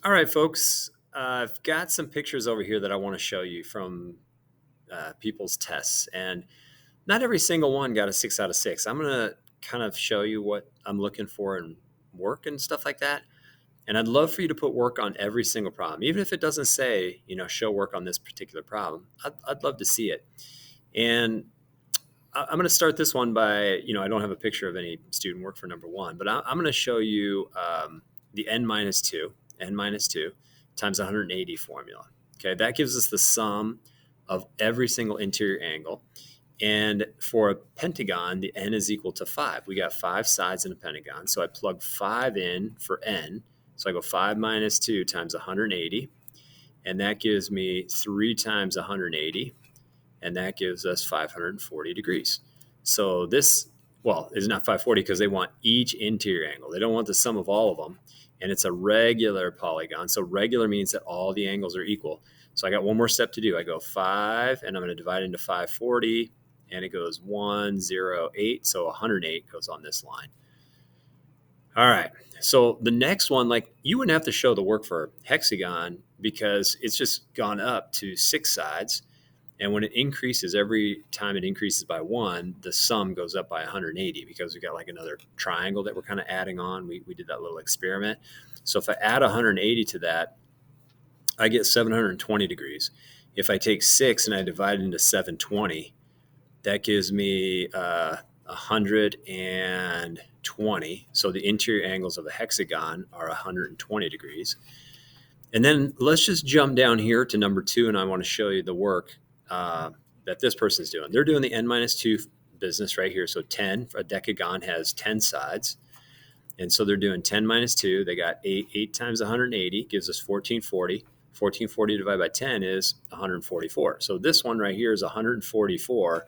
All right, folks. I've got some pictures over here that I want to show you from people's tests, and not every single one got a 6 out of 6. I'm going to kind of show you what I'm looking for in work and stuff like that. And I'd love for you to put work on every single problem, even if it doesn't say, show work on this particular problem. I'd love to see it. And I'm going to start this one by, I don't have a picture of any student work for number one, but I'm going to show you the n minus 2 times 180 formula. Okay, that gives us the sum of every single interior angle. And for a pentagon, the n is equal to 5. We got 5 sides in a pentagon, so I plug 5 in for n. So I go 5 minus 2 times 180, and that gives me 3 times 180, and that gives us 540 degrees. So this, is not 540 because they want each interior angle. They don't want the sum of all of them. And it's a regular polygon. So regular means that all the angles are equal. So I got one more step to do. I go 5, and I'm going to divide into 540, and it goes 1, 0, 8. So 108 goes on this line. All right. So the next one, you wouldn't have to show the work for hexagon because it's just gone up to 6 sides. And when it increases, every time it increases by 1, the sum goes up by 180 because we've got another triangle that we're kind of adding on. We did that little experiment. So if I add 180 to that, I get 720 degrees. If I take 6 and I divide it into 720, that gives me 120. So the interior angles of a hexagon are 120 degrees. And then let's just jump down here to number 2, and I want to show you the work that this person's doing. They're doing the n minus 2 business right here. So 10, a decagon has 10 sides. And so they're doing 10 minus 2. They got 8 times 180 gives us 1440. 1440 divided by 10 is 144. So this one right here is 144,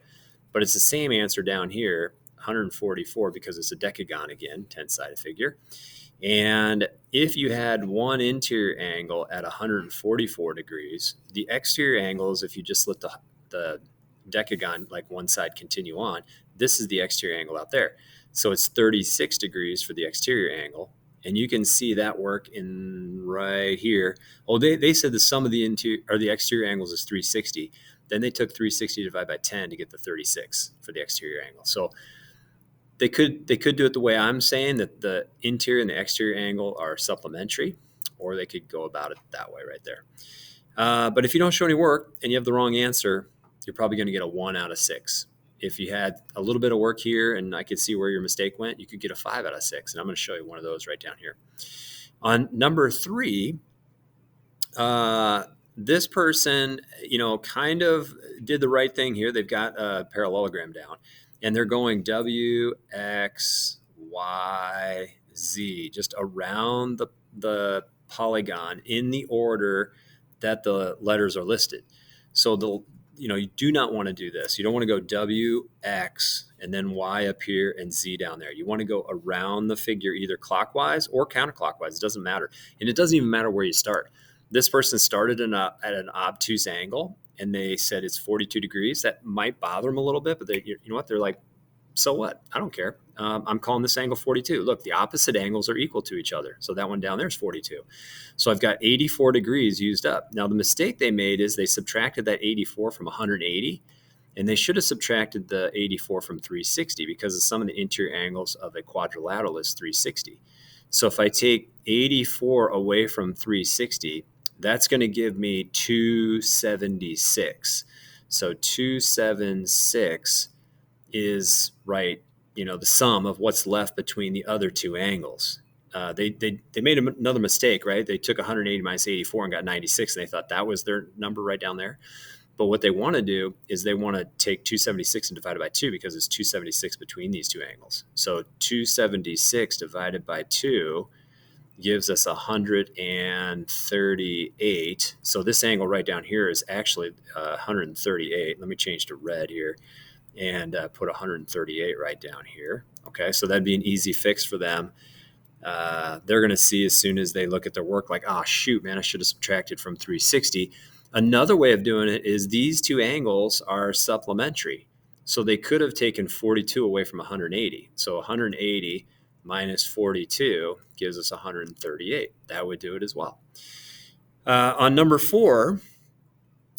but it's the same answer down here, 144, because it's a decagon again, 10-sided figure. And if you had one interior angle at 144 degrees, the exterior angles, if you just let the decagon, one side continue on, this is the exterior angle out there. So it's 36 degrees for the exterior angle. And you can see that work in right here. Oh, they said the sum of the interior or the exterior angles is 360. Then they took 360 divided by 10 to get the 36 for the exterior angle. So they could do it the way I'm saying, that the interior and the exterior angle are supplementary, or they could go about it that way right there. But if you don't show any work and you have the wrong answer, you're probably going to get a 1 out of 6. If you had a little bit of work here and I could see where your mistake went, you could get a 5 out of 6. And I'm going to show you one of those right down here. On number 3, this person, kind of did the right thing here. They've got a parallelogram down, and they're going W, X, Y, Z, just around the polygon in the order that the letters are listed. So you do not want to do this. You don't want to go W, X, and then Y up here and Z down there. You want to go around the figure either clockwise or counterclockwise. It doesn't matter. And it doesn't even matter where you start. This person started at an obtuse angle, and they said it's 42 degrees. That might bother them a little bit, but you know what? They're like, so what? I don't care. I'm calling this angle 42. Look, the opposite angles are equal to each other. So that one down there is 42. So I've got 84 degrees used up. Now, the mistake they made is they subtracted that 84 from 180, and they should have subtracted the 84 from 360 because of some of the interior angles of a quadrilateral is 360. So if I take 84 away from 360, that's going to give me 276. So 276 is right, the sum of what's left between the other two angles. They made another mistake, right? They took 180 minus 84 and got 96, and they thought that was their number right down there. But what they want to do is they want to take 276 and divide it by 2 because it's 276 between these two angles. So 276 divided by 2 gives us 138. So this angle right down here is actually 138. Let me change to red here and put 138 right down here. Okay, so that'd be an easy fix for them. They're going to see as soon as they look at their work like, oh, shoot, man, I should have subtracted from 360. Another way of doing it is these two angles are supplementary. So they could have taken 42 away from 180. So 180 minus 42 gives us 138. That would do it as well. On number 4,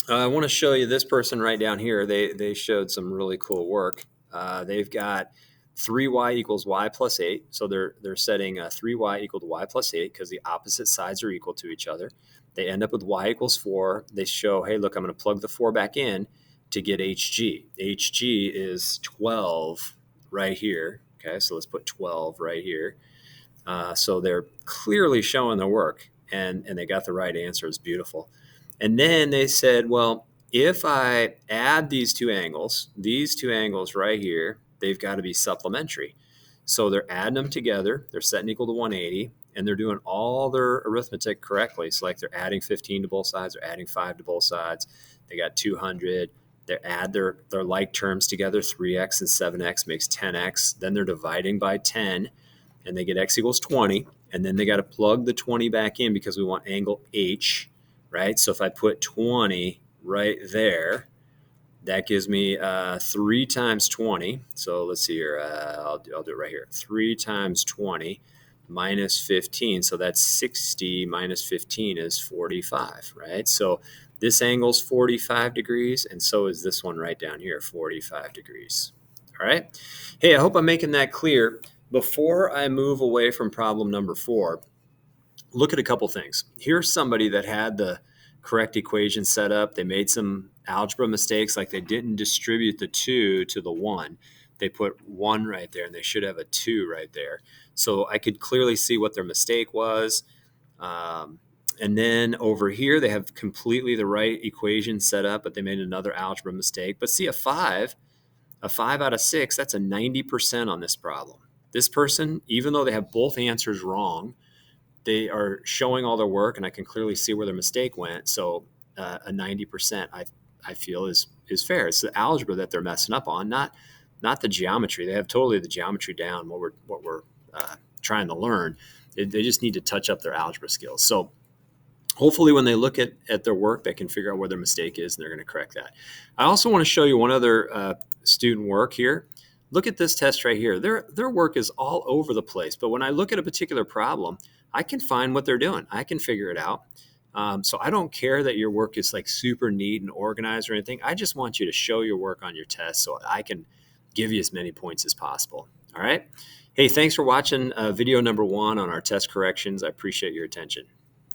I want to show you this person right down here. They showed some really cool work. They've got 3y equals y plus 8. So they're setting 3y equal to y plus 8 because the opposite sides are equal to each other. They end up with y equals 4. They show, hey, look, I'm going to plug the 4 back in to get hg. Hg is 12 right here. Okay, so let's put 12 right here. So they're clearly showing their work, and they got the right answer. It's beautiful. And then they said, well, if I add these two angles right here, they've got to be supplementary. So they're adding them together. They're setting equal to 180, and they're doing all their arithmetic correctly. So like they're adding 15 to both sides, they're adding 5 to both sides. They got 200. They add their like terms together. 3x and 7x makes 10x. Then they're dividing by 10, and they get x equals 20. And then they got to plug the 20 back in because we want angle H, right? So if I put 20 right there, that gives me 3 times 20. So let's see here. I'll do it right here. 3 times 20 minus 15. So that's 60 minus 15 is 45, right? So this angle's 45 degrees, and so is this one right down here, 45 degrees. All right. Hey, I hope I'm making that clear. Before I move away from problem number 4, look at a couple things. Here's somebody that had the correct equation set up. They made some algebra mistakes, like they didn't distribute the 2 to the 1. They put 1 right there, and they should have a 2 right there. So I could clearly see what their mistake was. And then over here, they have completely the right equation set up, but they made another algebra mistake. But see, a 5 out of 6, that's a 90% on this problem. This person, even though they have both answers wrong, they are showing all their work, and I can clearly see where their mistake went. So a 90%, I feel is fair. It's the algebra that they're messing up on, not the geometry. They have totally the geometry down, what we're trying to learn. They just need to touch up their algebra skills. So hopefully when they look at their work, they can figure out where their mistake is, and they're going to correct that. I also want to show you one other student work here. Look at this test right here. Their work is all over the place, but when I look at a particular problem, I can find what they're doing. I can figure it out. So I don't care that your work is like super neat and organized or anything. I just want you to show your work on your test so I can give you as many points as possible. All right. Hey, thanks for watching video number 1 on our test corrections. I appreciate your attention.